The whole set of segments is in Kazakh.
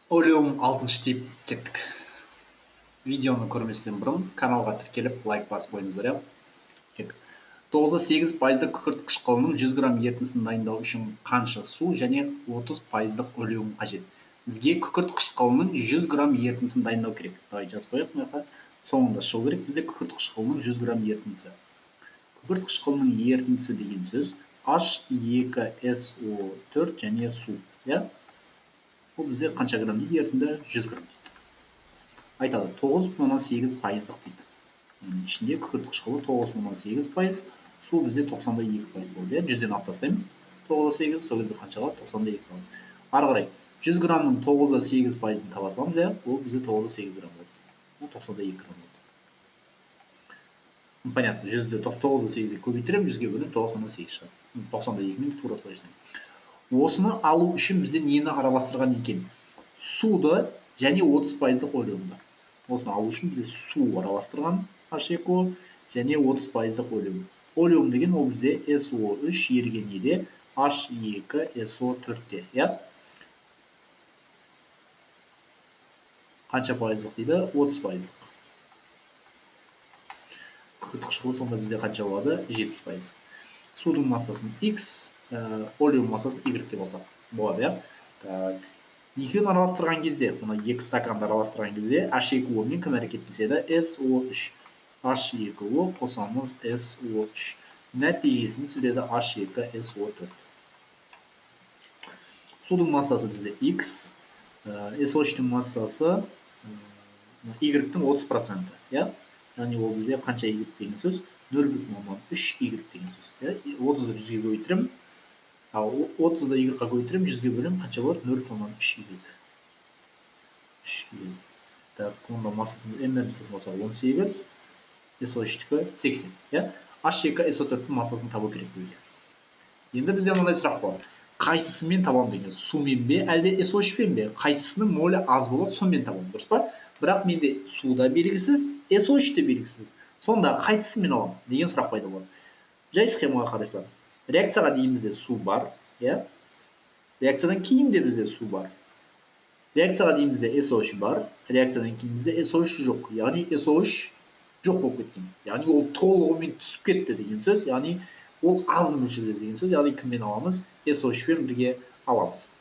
Олеум 6-шы тип кеттік. Видеоны көрместен бұрын каналға тіркеліп лайк басып қойыңыздар. Кеттік. 9-8% күкірт қышқылының 100 грамм ерітіндісін дайындау үшін қанша су және 30% олеум қажет? Бізге күкірт қышқылының 100 грамм ерітіндісін дайындау керек. Давай жазып қояйық. Соңында шығу керек бізде күкірт қышқылының 100 грамм ерітіндісі. Күкірт қышқылының ерітіндісі деген сөз H2SO4 және су. Бұл бізде қанша грамм дейді? Ерітінді 100 грамм дейді. Айтады 9,8% дейді. Ішінде күкірт қышқылы 9,8%, су бізде 92% болды. 100-ден алып тастаймын. 9,8, сол кезде қанша қалады? 92 қалады. Ары қарай 100 граммның 9,8%-ын таба саламыз, ол бізде 9,8 грамм болды. Бұл 92 грамм болды. Понятно, 100-ді 9,8-ге көбейтірем, 100-ге бөліп 9,8 шығады. 92-мен тура солай жасаймын. Осыны алу үшін бізде нені араластырған екен? Суды және 30% олеумды. Осыны алу үшін бізде су араластырған H2O және 30% олеум. Олеум деген ол бізде SO3 еріген неде H2SO4-те. Қанша пайыздық дейді? 30%. Күкірт қышқылы сонда бізде қанша болады? 70%. Судың массасын X, олеум массасын Y деп алсақ болады. Екеуін араластырған кезде, мұны 2 стаканды араластырған кезде H2O мен кім әрекеттеседі? SO3. H2O қосамыз SO3. Нәтижесінде түсіреді H2SO4. Судың массасы бізде X, SO3-тің массасы Y-тің 30%. Яғни ол бізде қанша Y деген сөз? 0,3 Y деген сөз. 30-ды 100-ге көбейтірем. 30-ды Y-ға көбейтірем, 100-ге бөлем, қанша болады? 0,3 Y. Так, онда массасын M-ді болса 18, SO3-тікі 80. H2SO4-тің массасын табу керек бізге. Енді бізде мынандай сұрақ болады. Қайсысымен табам деген? Сумен бе, әлде SO3-пен бе? Қайсысының молі аз болады, сонымен табам, дұрыс па? Бірақ менде суда белгісіз, SO3-те белгісіз. Сонда қайсысымен алам деген сұрақ пайда болады. Жай схемаға қарайсыздар. Реакцияға дейін бізде су бар, реакциядан кейін де бізде су бар. Реакцияға дейін бізде SO3 бар, реакциядан кейін бізде SO3 жоқ. Яғни SO3 жоқ болып кеткен. Яғни ол толығымен түсіп кетті деген сөз, яғни ол аз мөлшерде деген сөз, яғни кіммен аламыз? SO3-пен бірге аламыз.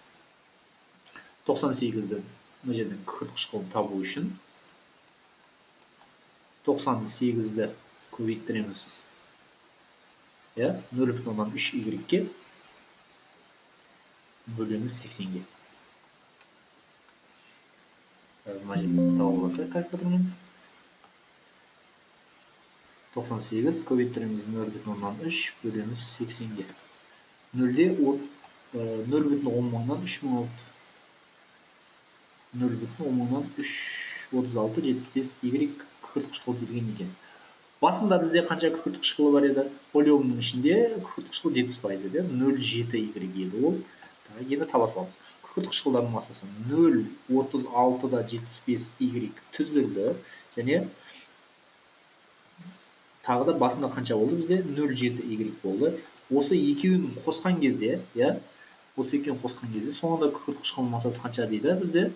98-ді мына жерден күкірт қышқылын табу үшін 98-ді көбейттіреміз 0,3 Y-ге бөлеміз 80-ге. Мына жерден таба аласыз калькулятормен. 98 көбейттіреміз 0,3 бөлеміз 80-ге. 0,10-мыңнан 3 мың болды. 0,10-мыңнан 3, 36, 75 Y күкірт қышқылы берген екен. Басында бізде қанша күкірт қышқылы бар еді? Олеумның ішінде күкірт қышқылы 70% еді. 0,7 Y еді ол. Енді таба саламыз. Күкірт қышқылдарының массасы 0,36-да 75 Y түзілді. Және тағы да басында қанша болды бізде? 0,7 Y болды. Осы екеуін қосқан кезде, соңында күкірт қышқылының массасы қанша дейді бізде?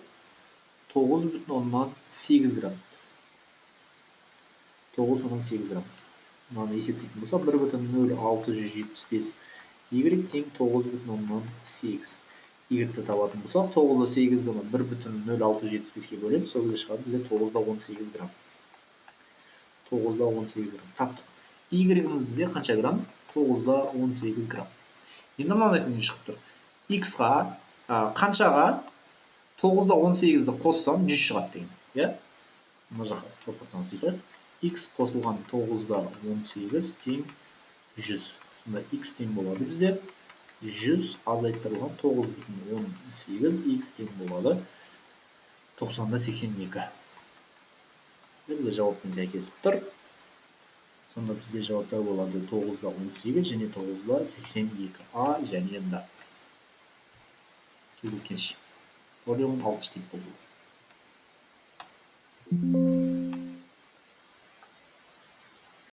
9,8 грамм. 9,8 грамм. Мынаны есептейтін болса, 1,0675 Y тең 9,8. Y-ті табатын болсақ, 9,8-ді 1,0675-ге бөлеміз, сол кезде шығады бізде 9,18 грамм. 9,18 грамм. Таптық. Y-іміз бізде қанша грамм? 9,18 грамм. Енді мынандай шығып тұр. X-ға, қаншаға 9,18-ді қоссам 100 шығады деген. Мына жаққа пропорционал жасайық. X қосылған 9,18 тең 100. Сонда X тең болады бізде 100 азайттырылған 9,18, X тең болады 90,82. Бізде жауаппен сәйкесіп тұр. Сонда бізде жауаптар болады 9,18 және 9,82. А және Д. Кездескенше. Олеум 6-шы тип болды.